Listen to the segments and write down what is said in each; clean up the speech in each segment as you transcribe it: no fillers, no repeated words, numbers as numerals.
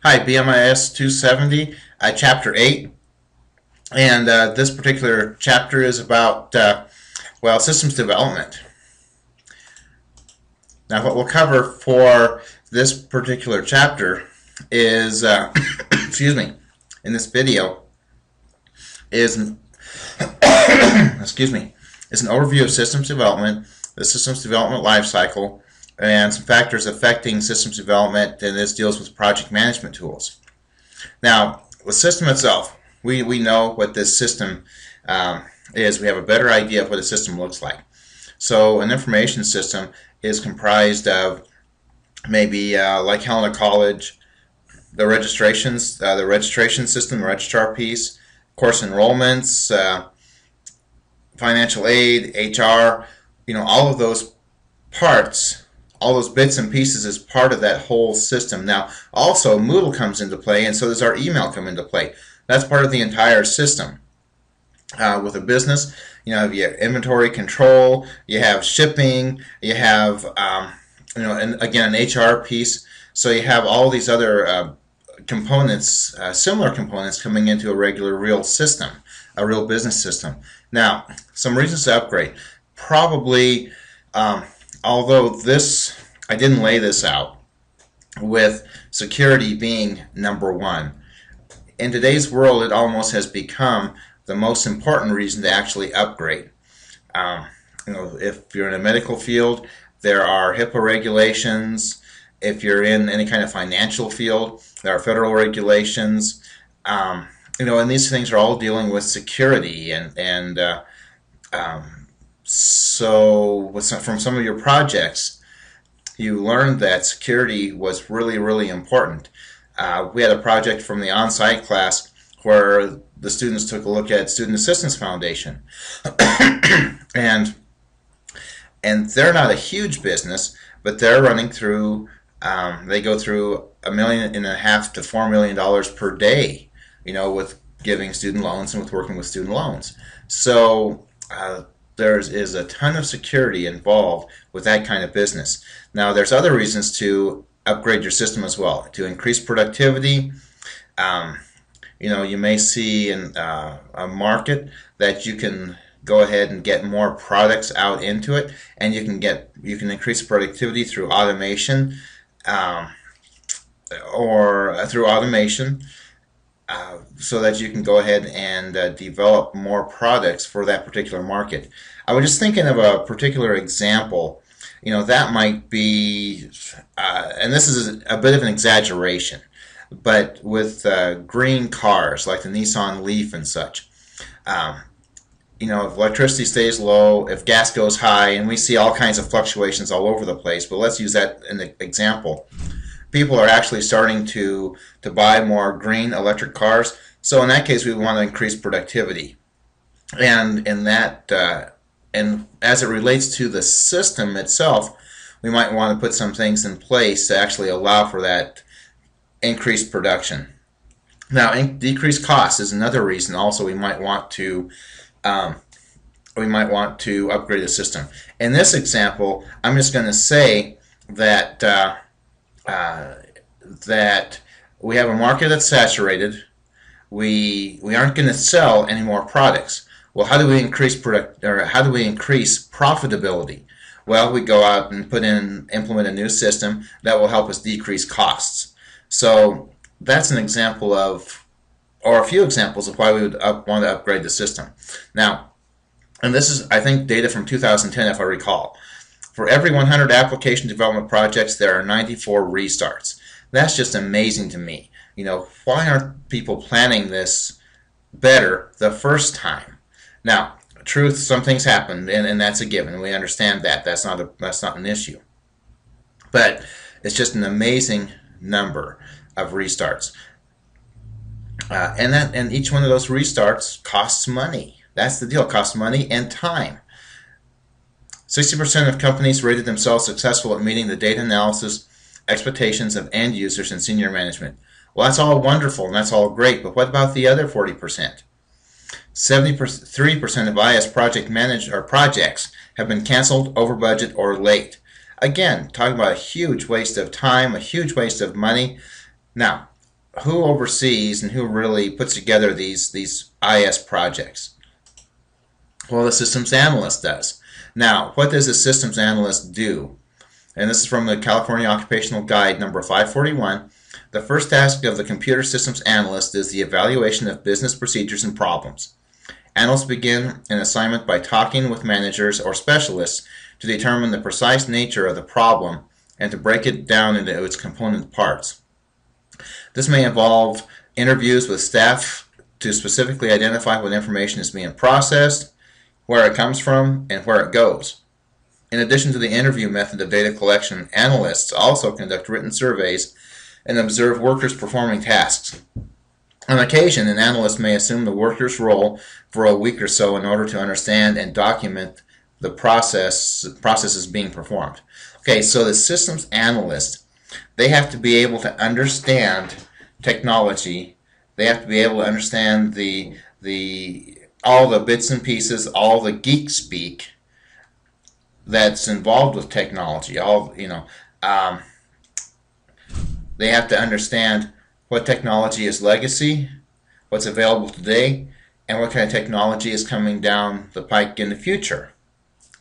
Hi, BMIS 270, Chapter 8, and this particular chapter is about, systems development. Now, what we'll cover for this particular chapter is, excuse me, in this video, is an, excuse me, is an overview of systems development, the systems development lifecycle, and some factors affecting systems development, and this deals with project management tools. Now, the system itself, we know what this system is. We have a better idea of what a system looks like. So an information system is comprised of maybe like Helena College, the registration system, the registrar piece, course enrollments, financial aid, HR, all of those parts, all those bits and pieces is part of that whole system. Now, also Moodle comes into play, and so does our email come into play. That's part of the entire system. With a business, you have inventory control, you have shipping, you have, and again, an HR piece. So you have all these other components, similar components, coming into a regular real system, a real business system. Now, some reasons to upgrade. Probably, although this, I didn't lay this out, with security being number one. In today's world, it almost has become the most important reason to actually upgrade. If you're in a medical field, there are HIPAA regulations. If you're in any kind of financial field, there are federal regulations. And these things are all dealing with security, so from some of your projects, you learned that security was really, really important. We had a project from the on-site class where the students took a look at Student Assistance Foundation. and they're not a huge business, but they're running through, they go through $1.5 million to $4 million per day, with giving student loans and with working with student loans. So there is a ton of security involved with that kind of business. Now, there's other reasons to upgrade your system as well. To increase productivity, you may see in a market that you can go ahead and get more products out into it, and you can increase productivity through automation, so that you can go ahead and develop more products for that particular market. I was just thinking of a particular example. That might be, and this is a bit of an exaggeration, but with green cars like the Nissan Leaf and such, if electricity stays low, if gas goes high, and we see all kinds of fluctuations all over the place, but let's use that as an example. People are actually starting to buy more green electric cars. So in that case, we want to increase productivity. And and as it relates to the system itself, we might want to put some things in place to actually allow for that increased production. Now, decreased cost is another reason. Also, we might want to upgrade the system. In this example, I'm just going to say that that we have a market that's saturated. We aren't going to sell any more products. Well, how do we increase profitability? Well, we go out and implement a new system that will help us decrease costs. So that's an example or a few examples of why we would want to upgrade the system. Now, and this is, I think, data from 2010, if I recall. For every 100 application development projects, there are 94 restarts. That's just amazing to me. Why aren't people planning this better the first time? Now, truth, some things happen, and that's a given. We understand that. That's not an issue. But it's just an amazing number of restarts. And each one of those restarts costs money. That's the deal. It costs money and time. 60% of companies rated themselves successful at meeting the data analysis expectations of end users and senior management. Well, that's all wonderful and that's all great, but what about the other 40%? 73% of IS projects have been canceled, over budget, or late. Again, talking about a huge waste of time, a huge waste of money. Now, who oversees and who really puts together these IS projects? Well, the systems analyst does. Now, what does a systems analyst do? And this is from the California Occupational Guide number 541. The first task of the computer systems analyst is the evaluation of business procedures and problems. Analysts begin an assignment by talking with managers or specialists to determine the precise nature of the problem and to break it down into its component parts. This may involve interviews with staff to specifically identify what information is being processed, where it comes from, and where it goes. In addition to the interview method of data collection, analysts also conduct written surveys and observe workers performing tasks. On occasion, an analyst may assume the worker's role for a week or so in order to understand and document the processes being performed. Okay, so the systems analyst, they have to be able to understand technology. They have to be able to understand all the bits and pieces, all the geek speak that's involved with technology. They have to understand what technology is legacy, what's available today, and what kind of technology is coming down the pike in the future.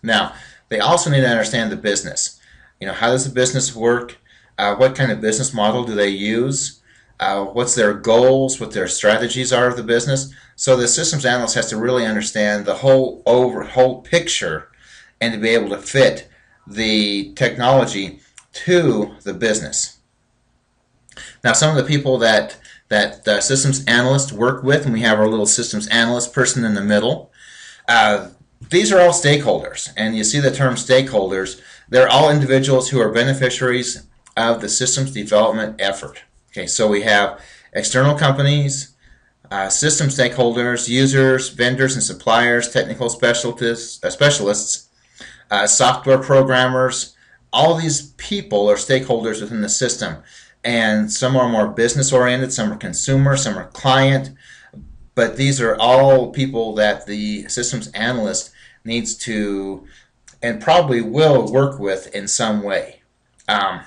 Now, they also need to understand the business. How does the business work? What kind of business model do they use? What's their goals? What their strategies are of the business? So the systems analyst has to really understand the whole picture and to be able to fit the technology to the business. Now, some of the people that systems analysts work with, and we have our little systems analyst person in the middle, these are all stakeholders. And you see the term stakeholders. They're all individuals who are beneficiaries of the systems development effort. Okay, so we have external companies, system stakeholders, users, vendors and suppliers, technical specialists, software programmers. All these people are stakeholders within the system. And some are more business-oriented, some are consumer, some are client. But these are all people that the systems analyst needs to and probably will work with in some way. I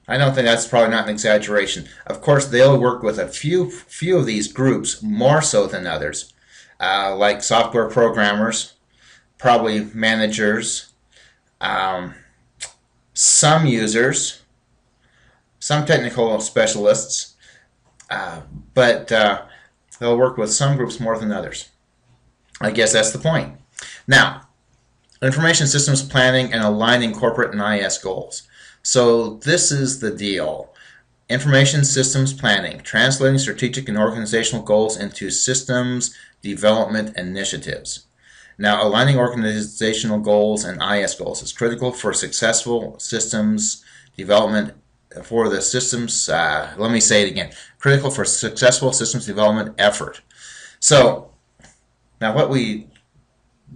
don't think that's probably not an exaggeration. Of course, they'll work with a few of these groups more so than others, like software programmers, probably managers, some users, some technical specialists, but they'll work with some groups more than others. I guess that's the point. Now, information systems planning and aligning corporate and IS goals. So this is the deal. Information systems planning, translating strategic and organizational goals into systems development initiatives. Now, aligning organizational goals and IS goals is critical for successful systems development for the systems, let me say it again, critical for successful systems development effort. So, now what we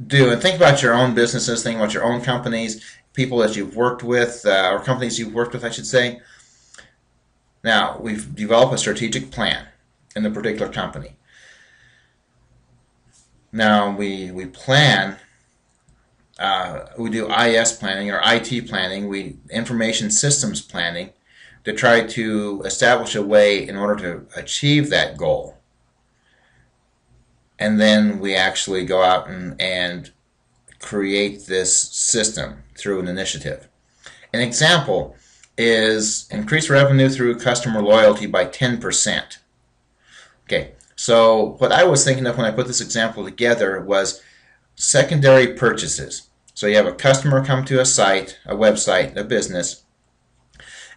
do, and think about your own businesses, think about your own companies, people that you've worked with, or companies you've worked with, I should say. Now, we've developed a strategic plan in the particular company. Now, we plan, we do IS planning or IT planning, information systems planning, to try to establish a way in order to achieve that goal. And then we actually go out and create this system through an initiative. An example is increase revenue through customer loyalty by 10%. Okay, so what I was thinking of when I put this example together was secondary purchases. So you have a customer come to a site, a website, a business,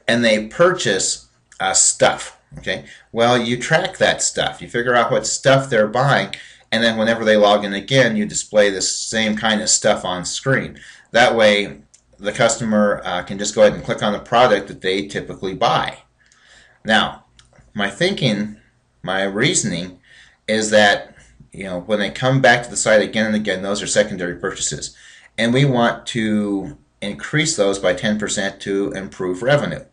and they purchase stuff. Okay, well, you track that stuff. You figure out what stuff they're buying, and then whenever they log in again, you display the same kind of stuff on screen. That way, the customer can just go ahead and click on the product that they typically buy. Now, my thinking, my reasoning is that when they come back to the site again and again, those are secondary purchases, and we want to increase those by 10% to improve revenue.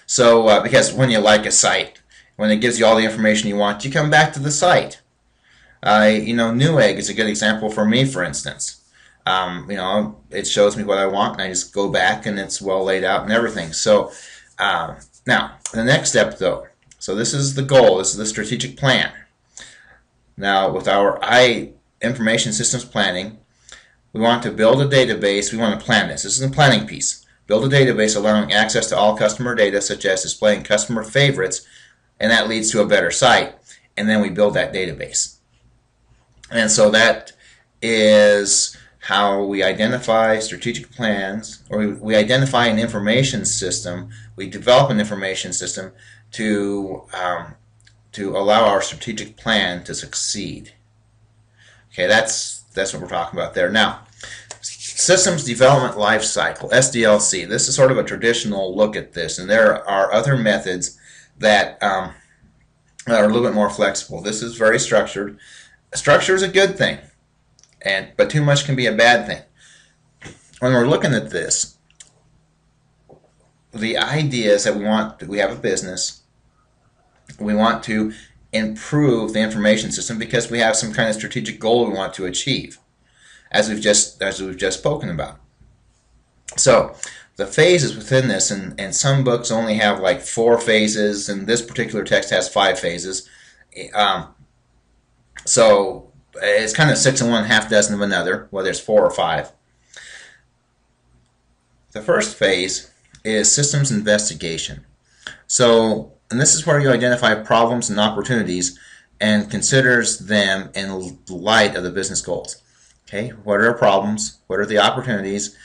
So, because when you like a site, when it gives you all the information you want, you come back to the site. Newegg is a good example for me, for instance. It shows me what I want, and I just go back, and it's well laid out and everything. So, Now, the next step though, so this is the goal, this is the strategic plan. Now, with our information systems planning, we want to build a database. We want to plan this. This is the planning piece. Build a database allowing access to all customer data, such as displaying customer favorites, and that leads to a better site. And then we build that database. And so that is how we identify strategic plans, or we identify an information system. We develop an information system to allow our strategic plan to succeed. Okay, that's what we're talking about there. Now, Systems Development Life Cycle, SDLC. This is sort of a traditional look at this, and there are other methods that are a little bit more flexible. This is very structured. Structure is a good thing, but too much can be a bad thing. When we're looking at this, the idea is that we have a business. We want to improve the information system because we have some kind of strategic goal we want to achieve, as we've just spoken about. So the phases within this, and some books only have like 4 phases, and this particular text has 5 phases. So it's kind of 6 in one, half dozen of another, whether it's 4 or 5. The first phase is systems investigation. So, and this is where you identify problems and opportunities and considers them in light of the business goals. Okay, what are our problems? What are the opportunities?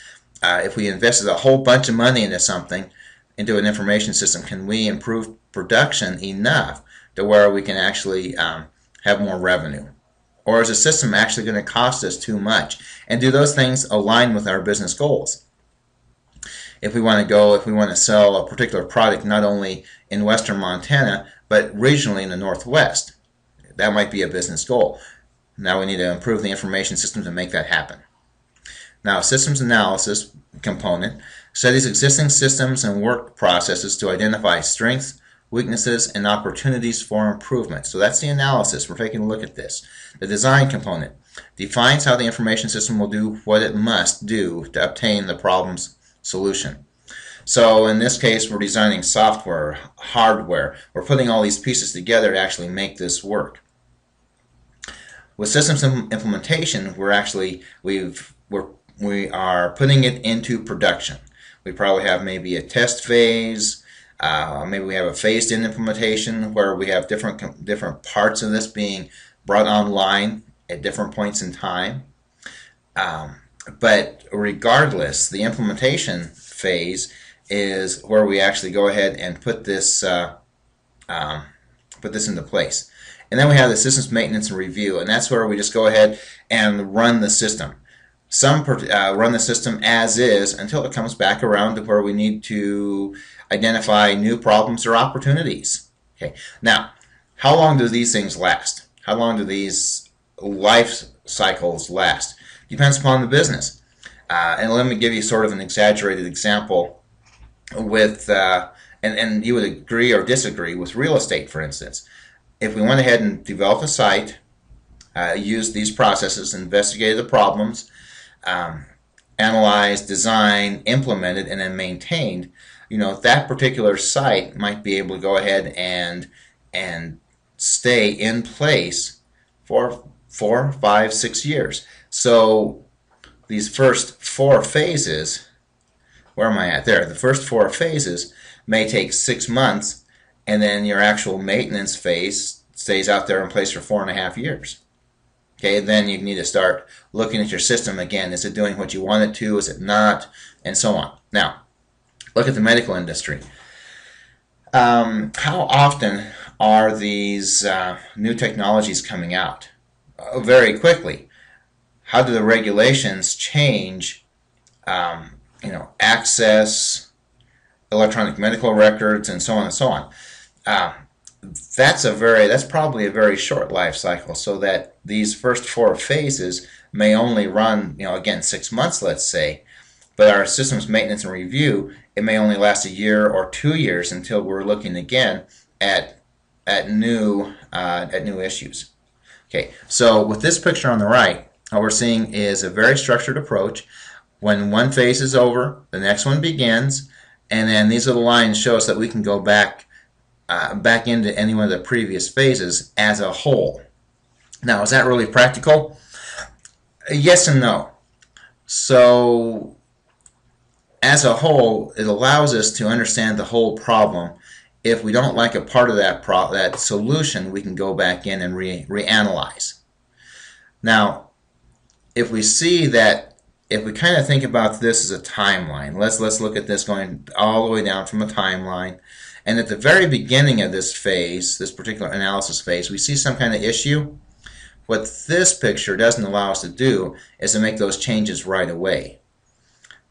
If we invested a whole bunch of money into something, into an information system, can we improve production enough to where we can actually have more revenue? Or is the system actually going to cost us too much? And do those things align with our business goals? If we want to sell a particular product not only in western Montana, but regionally in the Northwest, that might be a business goal. Now we need to improve the information system to make that happen. Now, systems analysis component studies existing systems and work processes to identify strengths, weaknesses, and opportunities for improvement. So that's the analysis. We're taking a look at this. The design component defines how the information system will do what it must do to obtain the problem's solution. So in this case, we're designing software, hardware. We're putting all these pieces together to actually make this work. With systems implementation, we are putting it into production. We probably have maybe a test phase. Maybe we have a phased-in implementation where we have different parts of this being brought online at different points in time. But regardless, the implementation phase is where we actually go ahead and put this into place. And then we have the systems maintenance and review, and that's where we just go ahead and run the system. Some run the system as is until it comes back around to where we need to identify new problems or opportunities. Okay. Now, how long do these things last? How long do these life cycles last? Depends upon the business. And let me give you sort of an exaggerated example with, and you would agree or disagree with real estate, for instance. If we went ahead and developed a site, used these processes, investigated the problems, analyzed, designed, implemented, and then maintained, that particular site might be able to go ahead and stay in place for 4, 5, 6 years. So these first 4 phases, where am I at there? The first 4 phases may take 6 months, and then your actual maintenance phase stays out there in place for 4.5 years. Okay, then you need to start looking at your system again. Is it doing what you want it to? Is it not? And so on. Now, look at the medical industry. How often are these new technologies coming out? Very quickly. How do the regulations change? Access, electronic medical records, and so on and so on. That's probably a very short life cycle, so that these first 4 phases may only run, again, 6 months, let's say, but our systems maintenance and review, it may only last a year or 2 years until we're looking again at new issues. Okay, so with this picture on the right, what we're seeing is a very structured approach. When one phase is over, the next one begins, and then these little lines show us that we can go back into any one of the previous phases as a whole. Now, is that really practical? Yes and no. So, as a whole, it allows us to understand the whole problem. If we don't like a part of that solution, we can go back in and reanalyze. Now, if we see that, if we kind of think about this as a timeline, let's look at this going all the way down from a timeline. And at the very beginning of this phase, this particular analysis phase, we see some kind of issue. What this picture doesn't allow us to do is to make those changes right away.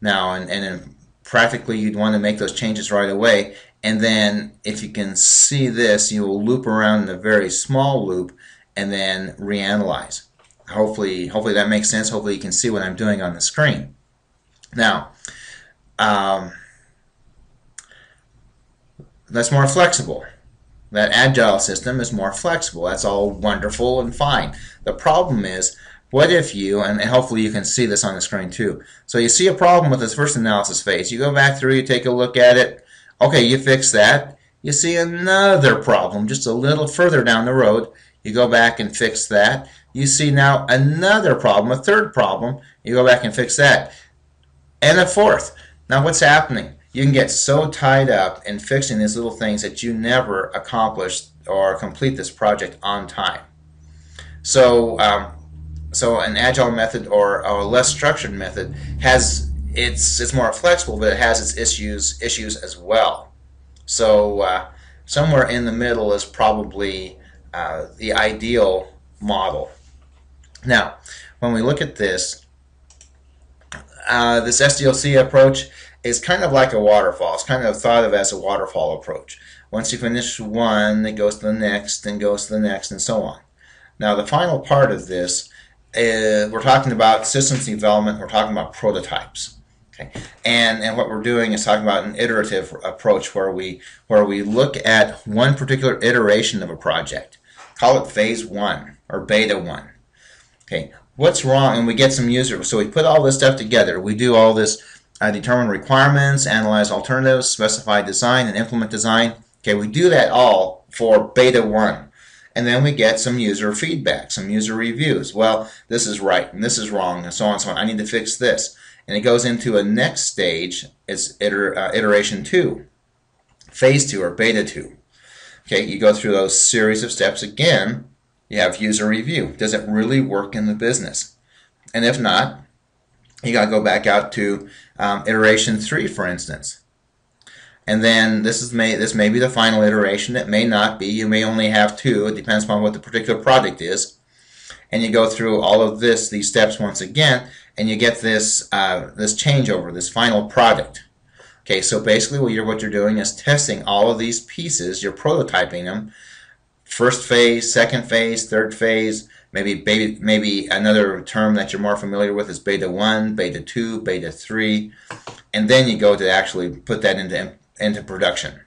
Now, and practically you'd want to make those changes right away, and then if you can see this, you will loop around in a very small loop and then reanalyze. Hopefully that makes sense. Hopefully you can see what I'm doing on the screen. Now, that's more flexible. That agile system is more flexible. That's all wonderful and fine. The problem is, what if you, and hopefully you can see this on the screen too, so you see a problem with this first analysis phase. You go back through, you take a look at it. Okay, you fix that. You see another problem just a little further down the road. You go back and fix that. You see now another problem, a third problem. You go back and fix that. And a fourth. Now what's happening? You can get so tied up in fixing these little things that you never accomplish or complete this project on time. So, so an agile method or a less structured method has it's more flexible, but it has its issues as well. So somewhere in the middle is probably the ideal model. Now, when we look at this, this SDLC approach is kind of like a waterfall. It's kind of thought of as a waterfall approach. Once you finish one, it goes to the next, then goes to the next, and so on. Now, the final part of this is we're talking about systems development. We're talking about prototypes. Okay, and what we're doing is talking about an iterative approach where we look at one particular iteration of a project. Call it phase 1 or beta 1. Okay, what's wrong? And we get some users. So we put all this stuff together. We do all this, determine requirements, analyze alternatives, specify design, and implement design. Okay, we do that all for beta 1. And then we get some user feedback, some user reviews. Well, this is right, and this is wrong, and so on and so on. I need to fix this. And it goes into a next stage. It's iteration 2, phase 2 or beta 2. Okay, you go through those series of steps again. You have user review. Does it really work in the business? And if not, you got to go back out to iteration 3, for instance. And then this may be the final iteration. It may not be. You may only have 2. It depends upon what the particular project is. And you go through all of these steps once again, and you get this changeover, this final product. Okay, so basically what you're doing is testing all of these pieces. You're prototyping them. First phase, second phase, third phase. Maybe another term that you're more familiar with is beta 1, beta 2, beta 3, and then you go to actually put that into production.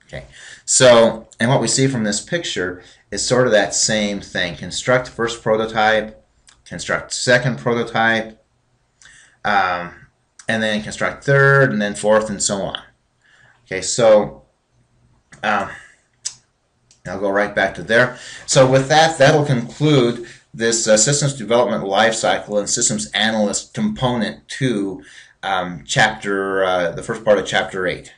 Okay, so and what we see from this picture is sort of that same thing. Construct first prototype, construct second prototype, and then construct third, and then fourth, and so on. Okay, so I'll go right back to there. So with that, that'll conclude this systems development lifecycle and systems analyst component to the first part of chapter 8.